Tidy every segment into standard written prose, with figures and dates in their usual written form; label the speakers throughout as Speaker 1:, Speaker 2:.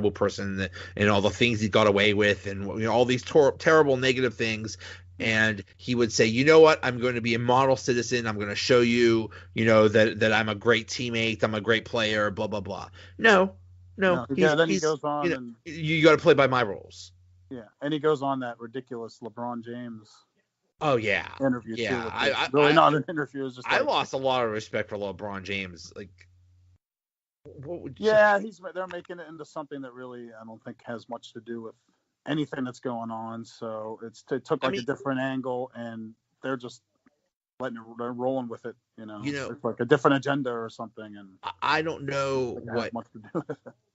Speaker 1: horrible person and all the things he got away with and all these terrible negative things. And he would say, you know what, I'm going to be a model citizen. I'm going to show you, that I'm a great teammate. I'm a great player, blah, blah, blah. No.
Speaker 2: Then he goes on and
Speaker 1: you got to play by my rules.
Speaker 2: Yeah. And he goes on that ridiculous LeBron James.
Speaker 1: Oh, yeah.
Speaker 2: Interview too.
Speaker 1: I
Speaker 2: not an interview. It's just
Speaker 1: I lost a lot of respect for LeBron James. Like,
Speaker 2: they're making it into something that really I don't think has much to do with anything that's going on. So it took a different angle, and they're just they're rolling with it. It's like a different agenda or something. And
Speaker 1: I don't know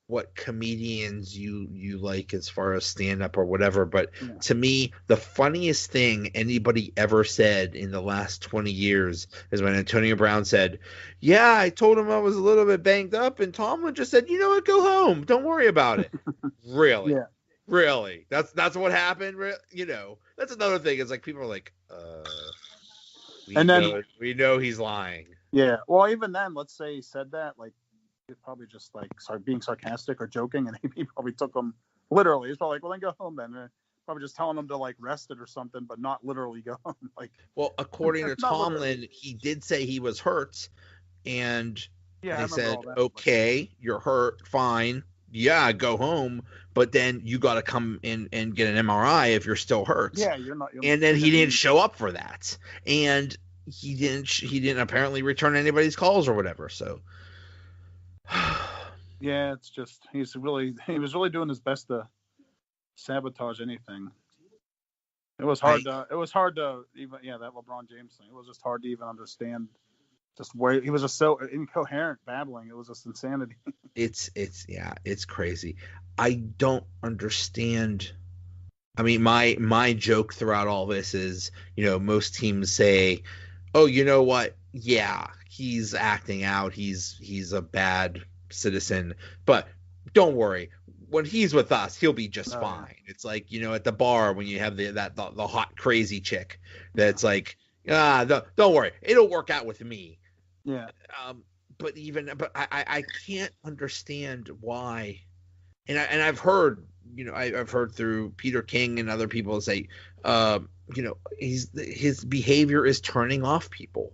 Speaker 1: what comedians you like as far as stand-up or whatever, but to me, the funniest thing anybody ever said in the last 20 years is when Antonio Brown said, yeah, I told him I was a little bit banged up, and Tomlin just said, you know what, go home. Don't worry about it. Really?
Speaker 2: Yeah.
Speaker 1: Really? That's what happened? That's another thing. It's like people are like, we know he's lying.
Speaker 2: Yeah. Well, even then, let's say he said that, like, he's probably just like being sarcastic or joking, and he probably took him literally. He's probably like, well, then go home then. Probably just telling him to like rest it or something, but not literally go home. Like,
Speaker 1: well, according to Tomlin, he did say he was hurt, and they said, okay, you're hurt, fine. Yeah, go home, but then you got to come in and get an MRI if you're still hurt.
Speaker 2: Yeah, you're not.
Speaker 1: And then he didn't show up for that, and he didn't apparently return anybody's calls or whatever. So,
Speaker 2: yeah, it's just he was really doing his best to sabotage anything. It was hard to even that LeBron James thing. It was just hard to even understand. Just where he was just so incoherent babbling. It was just insanity.
Speaker 1: It's crazy. I don't understand. I mean, my joke throughout all this is, most teams say, oh, you know what? Yeah, he's acting out. He's a bad citizen, but don't worry. When he's with us, he'll be just fine. Yeah. It's like, at the bar when you have the hot crazy chick that's like, don't worry, it'll work out with me.
Speaker 2: Yeah.
Speaker 1: But I can't understand why. And I've heard, I've heard through Peter King and other people say, his behavior is turning off people.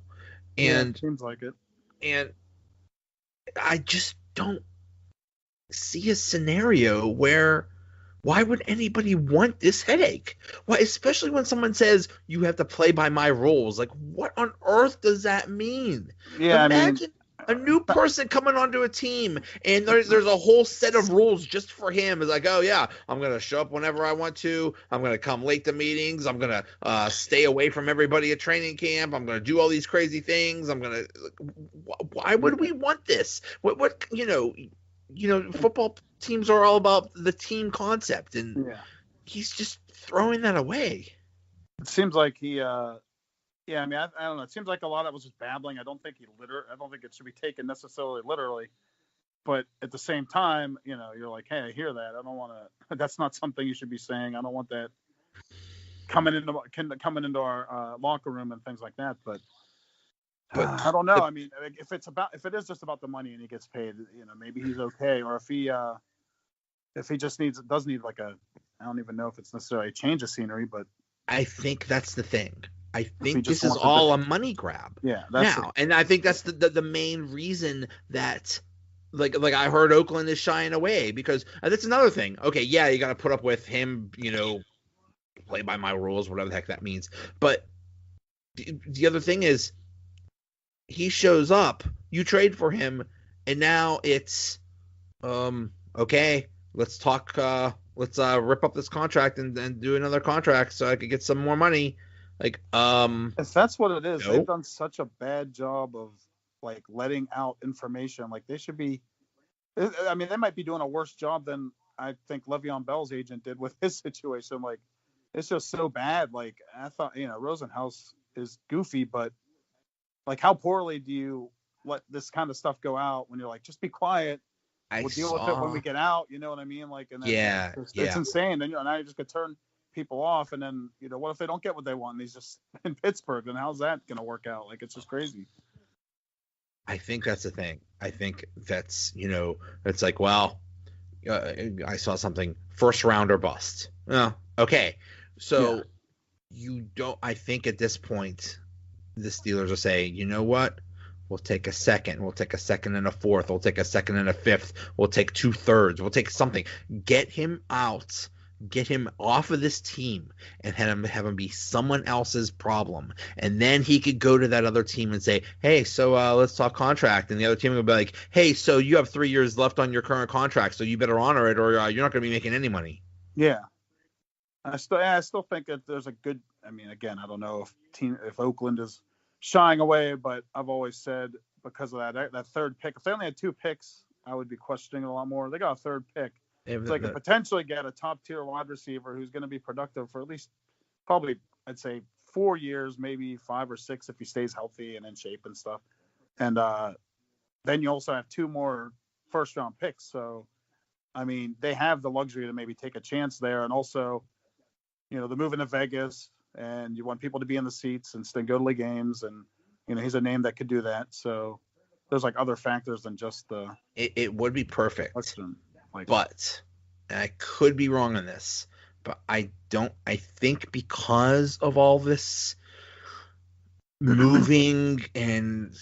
Speaker 1: And
Speaker 2: it seems like it.
Speaker 1: And I just don't see a scenario why would anybody want this headache? Why, especially when someone says you have to play by my rules. Like, what on earth does that mean?
Speaker 2: Yeah,
Speaker 1: imagine a new person coming onto a team and there's a whole set of rules just for him. It's like, oh yeah, I'm gonna show up whenever I want to. I'm gonna come late to meetings. I'm gonna stay away from everybody at training camp. I'm gonna do all these crazy things. Why would we want this? What football teams are all about the team concept, and he's just throwing that away.
Speaker 2: It seems like he, I don't know. It seems like a lot of it was just babbling. I don't think I don't think it should be taken necessarily literally, but at the same time, you're like, hey, I hear that. I don't want to. That's not something you should be saying. I don't want that coming into our locker room and things like that. But I don't know. I mean, if it is just about the money and he gets paid, maybe he's okay. Or if he just does need like I don't even know if it's necessarily a change of scenery, but
Speaker 1: I think that's the thing. I think this is all a money grab.
Speaker 2: Yeah.
Speaker 1: And I think that's the main reason that like I heard Oakland is shying away, because that's another thing. Okay, yeah, you got to put up with him, play by my rules, whatever the heck that means. But the other thing is, he shows up, you trade for him, and now it's okay, let's talk, let's rip up this contract and do another contract so I could get some more money. Like,
Speaker 2: if that's what it is, they've done such a bad job of like letting out information. Like, they should be, I mean, they might be doing a worse job than I think Le'Veon Bell's agent did with his situation. Like, it's just so bad. Like, I thought, Rosenhaus is goofy, but like, how poorly do you let this kind of stuff go out when you're like, just be quiet. We'll deal with it when we get out. You know what I mean? Like, and then it's insane. And now you just could turn people off. And then, what if they don't get what they want and he's just in Pittsburgh? Then how's that going to work out? Like, it's just crazy.
Speaker 1: I think that's the thing. I think that's, it's like, well, I saw something first round or bust. Oh, okay. So you don't. I think at this point, the Steelers are saying, you know what? We'll take a second. We'll take a second and a fourth. We'll take a second and a fifth. We'll take 2/3. We'll take something. Get him out. Get him off of this team and have him be someone else's problem. And then he could go to that other team and say, hey, so let's talk contract. And the other team would be like, hey, so you have 3 years left on your current contract, so you better honor it or you're not going to be making any money.
Speaker 2: Yeah. I still think that there's a good. I mean, again, I don't know if Oakland is shying away, but I've always said because of that third pick, if they only had 2 picks, I would be questioning a lot more. They got a third pick, so they could potentially get a top tier wide receiver who's going to be productive for at least probably I'd say 4 years, maybe 5 or 6 if he stays healthy and in shape and stuff. And then you also have 2 more first round picks, so I mean they have the luxury to maybe take a chance there, and also. They're moving to Vegas, and you want people to be in the seats and still go to the games, and he's a name that could do that. So there's like other factors than just the.
Speaker 1: It would be perfect,
Speaker 2: like,
Speaker 1: but and I could be wrong on this, but I think because of all this moving and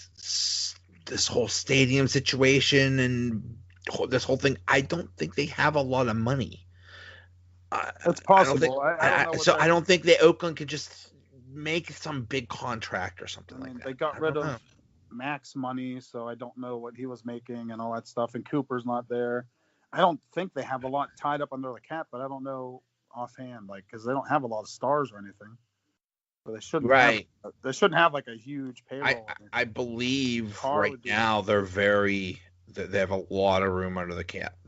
Speaker 1: this whole stadium situation and this whole thing, I don't think they have a lot of money.
Speaker 2: That's possible.
Speaker 1: I don't think that Oakland could just make some big contract or something like that.
Speaker 2: They got rid of max money, so I don't know what he was making and all that stuff. And Cooper's not there. I don't think they have a lot tied up under the cap, but I don't know offhand, because they don't have a lot of stars or anything. So they shouldn't.
Speaker 1: Right.
Speaker 2: They shouldn't have like a huge payroll.
Speaker 1: I believe right now they have a lot of room under the cap.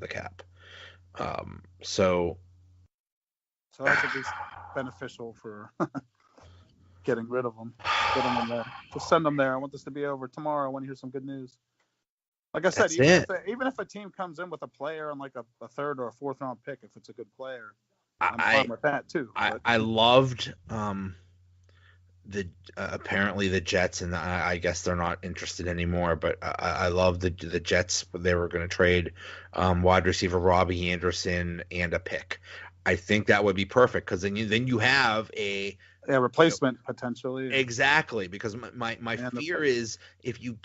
Speaker 2: So that could be beneficial for getting rid of them. Getting them there. Just send them there. I want this to be over tomorrow. I want to hear some good news. Like I said, even if a team comes in with a player on like a third or a fourth round pick, if it's a good player, I'm fine with that too.
Speaker 1: I loved apparently the Jets, and I guess they're not interested anymore. But I love the Jets. They were going to trade wide receiver Robbie Anderson and a pick. I think that would be perfect because then you have a
Speaker 2: replacement potentially.
Speaker 1: Exactly, because my fear is if you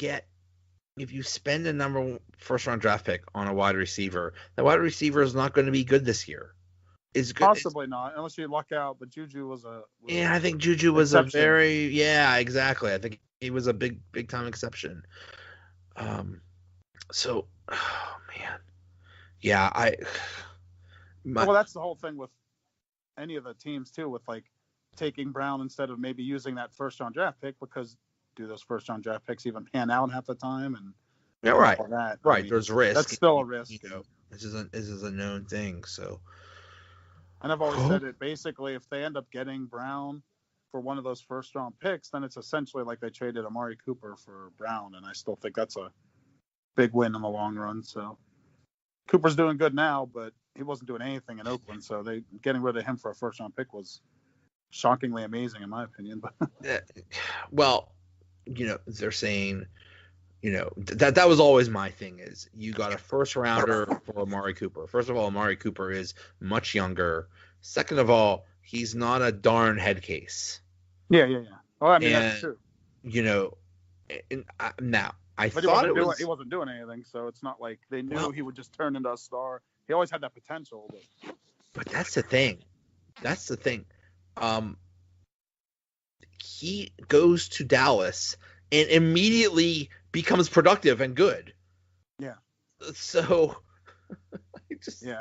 Speaker 1: spend a first round draft pick on a wide receiver, the wide receiver is not going to be good this year.
Speaker 2: Possibly not, unless you luck out. But Juju was
Speaker 1: I think Juju was exception. Exactly. I think he was a big time exception. So, oh man, yeah,
Speaker 2: well, that's the whole thing with any of the teams too, with like taking Brown instead of maybe using that first round draft pick, because do those first round draft picks even pan out half the time? And
Speaker 1: right,
Speaker 2: all that.
Speaker 1: Right. I mean, there's risk.
Speaker 2: That's still a risk.
Speaker 1: This is a known thing. So,
Speaker 2: and I've always said it. Basically, if they end up getting Brown for one of those first round picks, then it's essentially like they traded Amari Cooper for Brown, and I still think that's a big win in the long run. So Cooper's doing good now, but he wasn't doing anything in Oakland, so getting rid of him for a first round pick was shockingly amazing in my opinion.
Speaker 1: Well, they're saying, that was always my thing is you got a first rounder for Amari Cooper. First of all, Amari Cooper is much younger. Second of all, he's not a darn head case.
Speaker 2: Yeah. Well, I mean, that's true.
Speaker 1: Now I
Speaker 2: but
Speaker 1: thought
Speaker 2: he wasn't doing anything, so it's not like they knew he would just turn into a star. He always had that potential.
Speaker 1: But that's the thing. He goes to Dallas and immediately becomes productive and good.
Speaker 2: Yeah.
Speaker 1: So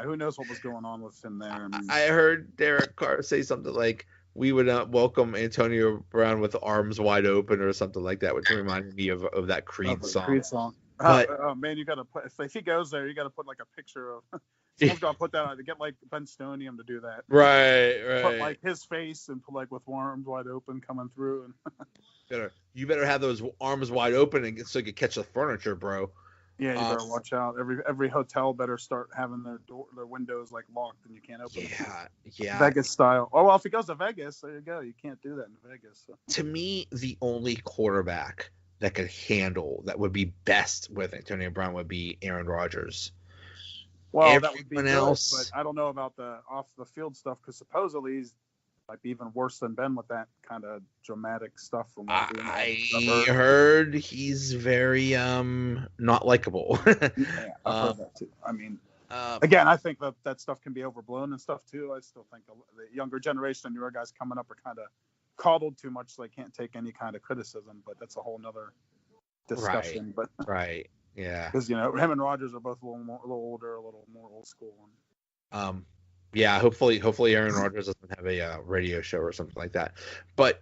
Speaker 2: who knows what was going on with him there.
Speaker 1: I heard Derek Carr say something like, we would welcome Antonio Brown with arms wide open or something like that, which reminded me of that Creed song.
Speaker 2: But, oh man, you gotta put, if he goes there, you gotta put like a picture of someone's gotta put that on to get like Ben Stonium to do that.
Speaker 1: Right.
Speaker 2: Put like his face and put like with arms wide open coming through, and
Speaker 1: you better have those arms wide open and so you can catch the furniture, bro.
Speaker 2: Yeah, you better watch out. Every hotel better start having their windows like locked and you can't open them.
Speaker 1: Yeah.
Speaker 2: Vegas style. Oh well, if he goes to Vegas, there you go. You can't do that in Vegas. So.
Speaker 1: To me, the only quarterback that would be best with Antonio Brown would be Aaron Rodgers.
Speaker 2: Well, that would be
Speaker 1: Everyone
Speaker 2: good,
Speaker 1: else,
Speaker 2: but I don't know about the off the field stuff because supposedly he's might be even worse than Ben with that kind of dramatic stuff from what I've
Speaker 1: I
Speaker 2: heard.
Speaker 1: heard he's very not likable.
Speaker 2: Yeah, I've
Speaker 1: um,
Speaker 2: heard that too. I mean,
Speaker 1: uh,
Speaker 2: again, I think that stuff can be overblown and stuff too. I still think the younger generation and newer guys coming up are kind of coddled too much, so they can't take any kind of criticism. But that's a whole nother
Speaker 1: right,
Speaker 2: discussion. But
Speaker 1: right, yeah.
Speaker 2: because him and Rogers are both a little older, a little more old school.
Speaker 1: Yeah, hopefully Aaron Rodgers doesn't have a radio show or something like that. But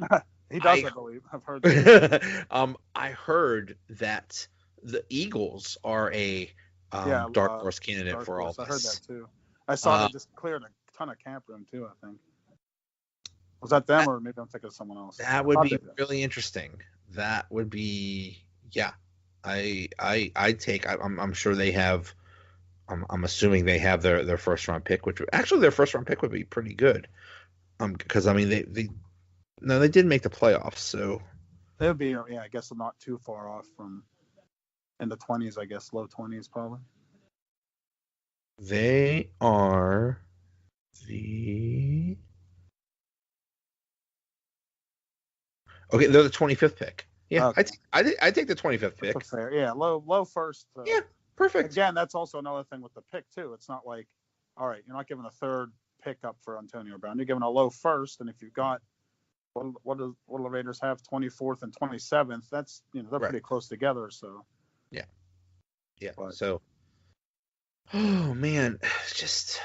Speaker 2: He does, I believe. I've heard that.
Speaker 1: I heard that the Eagles are a dark horse candidate
Speaker 2: Dark
Speaker 1: for all
Speaker 2: Horse.
Speaker 1: this.
Speaker 2: I heard that too. I saw they just cleared a ton of camp room too, I think. Was that them or maybe I'm thinking of someone else?
Speaker 1: That would be really interesting. That would be, yeah. I'm sure they have. I'm assuming they have their first round pick, which actually their first round pick would be pretty good. Because I mean they did make the playoffs, so
Speaker 2: they would be, yeah, I guess not too far off from in the 20s, I guess low 20s probably.
Speaker 1: They are the okay. They're the 25th pick. Yeah, okay. I take the 25th pick.
Speaker 2: That's fair. Yeah, low first.
Speaker 1: Yeah, perfect.
Speaker 2: Again, that's also another thing with the pick too. It's not like, all right, you're not giving a third pick up for Antonio Brown. You're giving a low first, and if you've got what do the Raiders have 24th and 27th? That's they're pretty close together. So
Speaker 1: yeah. But, so, oh man, just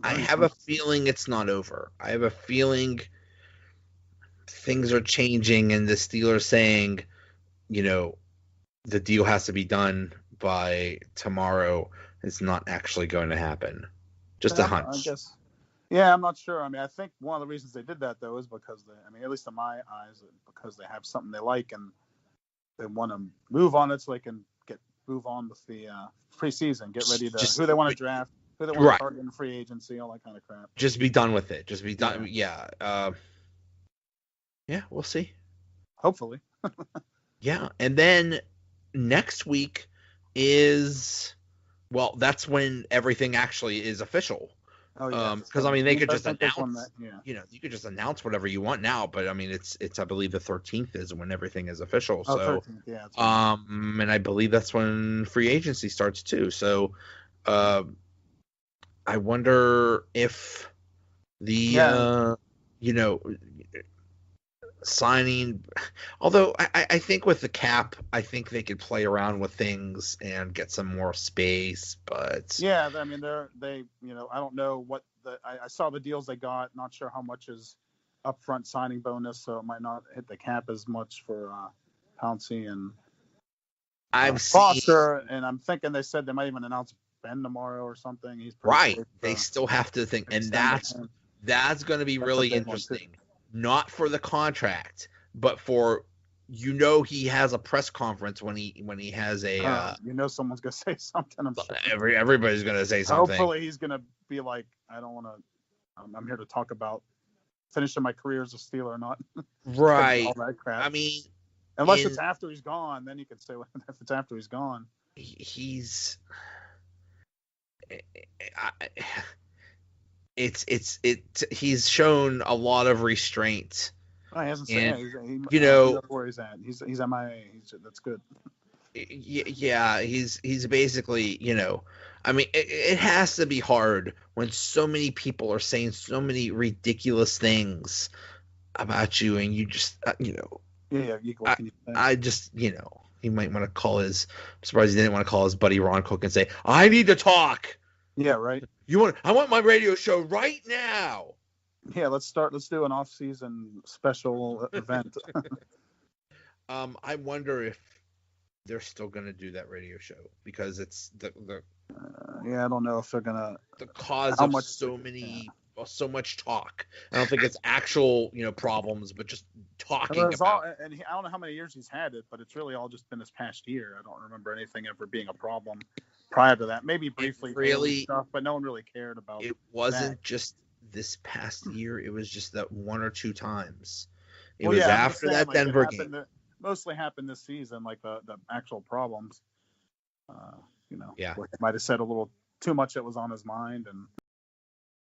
Speaker 1: I have a feeling it's not over. I have a feeling things are changing, and the Steelers saying, the deal has to be done by tomorrow. It's not actually going to happen. Just a hunch.
Speaker 2: I guess. Yeah, I'm not sure. I mean, I think one of the reasons they did that though is because at least in my eyes, because they have something they like and they want to move on it so they can move on with the preseason, get ready to who they want to draft, who they want to target in free agency, all that kind of crap.
Speaker 1: Just be done with it. Just be done. Yeah. Yeah, we'll see.
Speaker 2: Hopefully.
Speaker 1: Yeah, and then next week is that's when everything actually is official.
Speaker 2: Oh yeah.
Speaker 1: Because I mean, they could just announce. You could just announce whatever you want now, but I mean, it's I believe the 13th is when everything is official. So,
Speaker 2: 13th, yeah.
Speaker 1: And I believe that's when free agency starts too. So, I wonder if the signing, although I think with the cap, I think they could play around with things and get some more space, but
Speaker 2: yeah, I mean they I don't know what I saw the deals they got, not sure how much is upfront signing bonus, so it might not hit the cap as much for Pouncey and Foster, and I'm thinking they said they might even announce Ben tomorrow or something. He's
Speaker 1: right. They still have to think, and that's going to be really interesting. Not for the contract, but for he has a press conference when he has a
Speaker 2: someone's gonna say something. I'm
Speaker 1: sure. Everybody's gonna say something.
Speaker 2: Hopefully he's gonna be like, I don't want to. I'm here to talk about finishing my career as a Steeler or not.
Speaker 1: Right.
Speaker 2: All that crap.
Speaker 1: I mean,
Speaker 2: unless it's after he's gone, then you can say if it's after he's gone.
Speaker 1: He's. He's shown a lot of restraint.
Speaker 2: Oh, he hasn't said where he's at. He's MIA. That's good.
Speaker 1: Yeah, he's basically, I mean, it has to be hard when so many people are saying so many ridiculous things about you, and you just, I just, he might want to call I'm surprised he didn't want to call his buddy Ron Cook and say, I need to talk.
Speaker 2: Yeah, right.
Speaker 1: I want my radio show right now.
Speaker 2: Yeah, let's do an off-season special event.
Speaker 1: I wonder if they're still going to do that radio show because it's the
Speaker 2: I don't know if they're going to
Speaker 1: the cause of so much talk. I don't think it's actual, problems, but just talking about
Speaker 2: and I don't know how many years he's had it, but it's really all just been this past year. I don't remember anything ever being a problem prior to that. Maybe briefly stuff, but no one really cared about it.
Speaker 1: It wasn't just this past year. It was just that one or two times. It was after that Denver game.
Speaker 2: Mostly happened this season, like the actual problems.
Speaker 1: Yeah.
Speaker 2: Like they might have said a little too much that was on his mind. And